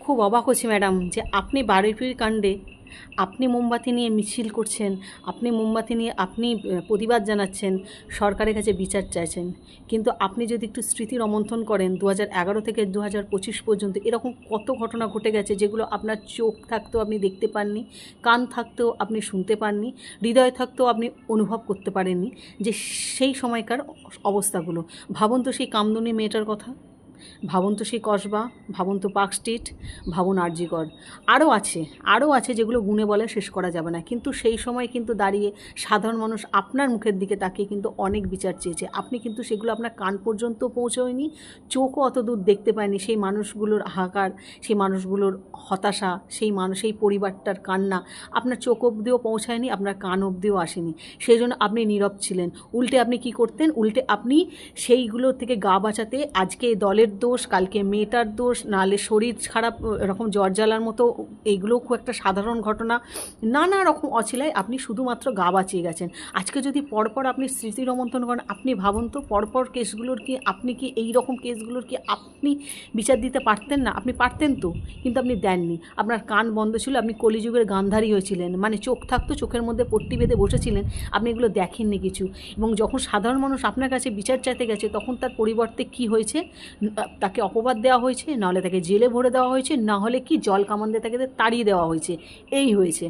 খুব অবাক হচ্ছি ম্যাডাম যে আপনি বারুইপুর কাণ্ডে আপনি মোমবাতি নিয়ে মিছিল করছেন, আপনি মোমবাতি নিয়ে আপনি প্রতিবাদ জানাচ্ছেন, সরকারের কাছে বিচার চাইছেন। কিন্তু আপনি যদি একটু স্মৃতি রোমন্থন করেন 2011 থেকে 2025 পর্যন্ত এরকম কত ঘটনা ঘটে গেছে যেগুলো আপনার চোখ থাকতেও আপনি দেখতে পাননি, কান থাকতেও আপনি শুনতে পাননি, হৃদয় থাকতেও আপনি অনুভব করতে পারেননি যে সেই সময়কার অবস্থাগুলো। ভাবুন তো সেই কামদুনি মেয়েটার কথা, ভাবুন তো সেই কসবা, ভাবুন তো পার্ক স্ট্রিট, ভাবুন আরজিকর, আরও আছে যেগুলো গুণে বলে শেষ করা যাবে না। কিন্তু সেই সময় কিন্তু দাঁড়িয়ে সাধারণ মানুষ আপনার মুখের দিকে তাকিয়ে কিন্তু অনেক বিচার চেয়েছে। আপনি কিন্তু সেগুলো আপনার কান পর্যন্ত পৌঁছয়নি, চোখও অত দূর দেখতে পায়নি। সেই মানুষগুলোর হাহাকার, সেই মানুষগুলোর হতাশা, সেই পরিবারটার কান্না আপনার চোখ অবধিও পৌঁছায়নি, আপনার কান অবধিও আসেনি। সেই জন্য আপনি নীরব ছিলেন। উল্টে আপনি কি করতেন? উল্টে আপনি সেইগুলো থেকে গা বাঁচাতে আজকে দলের দোষ, কালকে মেয়েটার দোষ, নাহলে শরীর খারাপ, এরকম জ্বর জ্বালার মতো, এইগুলোও খুব একটা সাধারণ ঘটনা, নানা রকম অছিলায় আপনি শুধুমাত্র গা বাঁচিয়ে গেছেন। আজকে যদি পরপর আপনি স্মৃতি রোমন্থন করেন, আপনি ভাবুন তো পরপর কেসগুলোর কি আপনি কি এই রকম কেসগুলোর কি আপনি বিচার দিতে পারতেন না? আপনি পারতেন তো, কিন্তু আপনি দেননি। আপনার কান বন্ধ ছিল, আপনি কলিযুগের গান্ধারী হয়েছিলেন, মানে চোখ থাকতো, চোখের মধ্যে পট্টি বেঁধে বসেছিলেন, আপনি এগুলো দেখেননি কিছু। এবং যখন সাধারণ মানুষ আপনার কাছে বিচার চাইতে গেছে তখন তার পরিবর্তে কি হয়েছে? তাকে অপবাদ দেওয়া হয়েছে, নাহলে তাকে জেলে ভরে দেওয়া হয়েছে, না হলে কি জল কামান দিয়ে তাকে তাড়িয়ে দেওয়া হয়েছে। এই হয়েছে,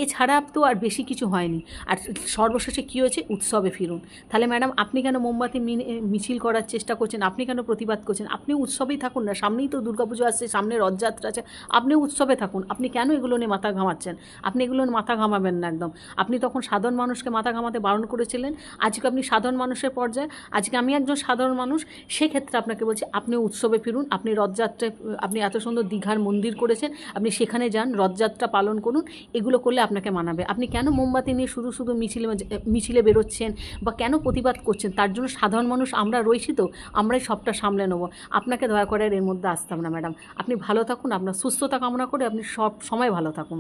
এছাড়া তো আর বেশি কিছু হয়নি। আর সর্বশেষে কী হয়েছে? উৎসবে ফিরুন। তাহলে ম্যাডাম আপনি কেন মোমবাতি মিছিল করার চেষ্টা করছেন? আপনি কেন প্রতিবাদ করছেন? আপনি উৎসবেই থাকুন না, সামনেই তো দুর্গাপুজো আসছে, সামনে রথযাত্রা আছে, আপনি উৎসবে থাকুন। আপনি কেন এগুলো নিয়ে মাথা ঘামাচ্ছেন? আপনি এগুলো নিয়ে মাথা ঘামাবেন না একদম। আপনি তখন সাধারণ মানুষকে মাথা ঘামাতে বারণ করেছিলেন, আজকে আপনি সাধারণ মানুষের পর্যায়ে, আজকে আমি একজন সাধারণ মানুষ, সেক্ষেত্রে আপনাকে বলছি আপনি উৎসবে ফিরুন। আপনি রথযাত্রায়, আপনি এত সুন্দর দীঘার মন্দির করেছেন, আপনি সেখানে যান, রথযাত্রা পালন করুন, এগুলো করলে আপনাকে মানাবে। আপনি কেন মোমবাতি নিয়ে শুধু শুধু মিছিলে বেরোচ্ছেন বা কেন প্রতিবাদ করছেন? তার জন্য সাধারণ মানুষ আমরা রয়েছি তো, আমরাই সবটা সামলে নেব। আপনাকে দয়া করে এর মধ্যে আসতাম না ম্যাডাম। আপনি ভালো থাকুন, আপনার সুস্থতা কামনা করে আপনি সব সময় ভালো থাকুন।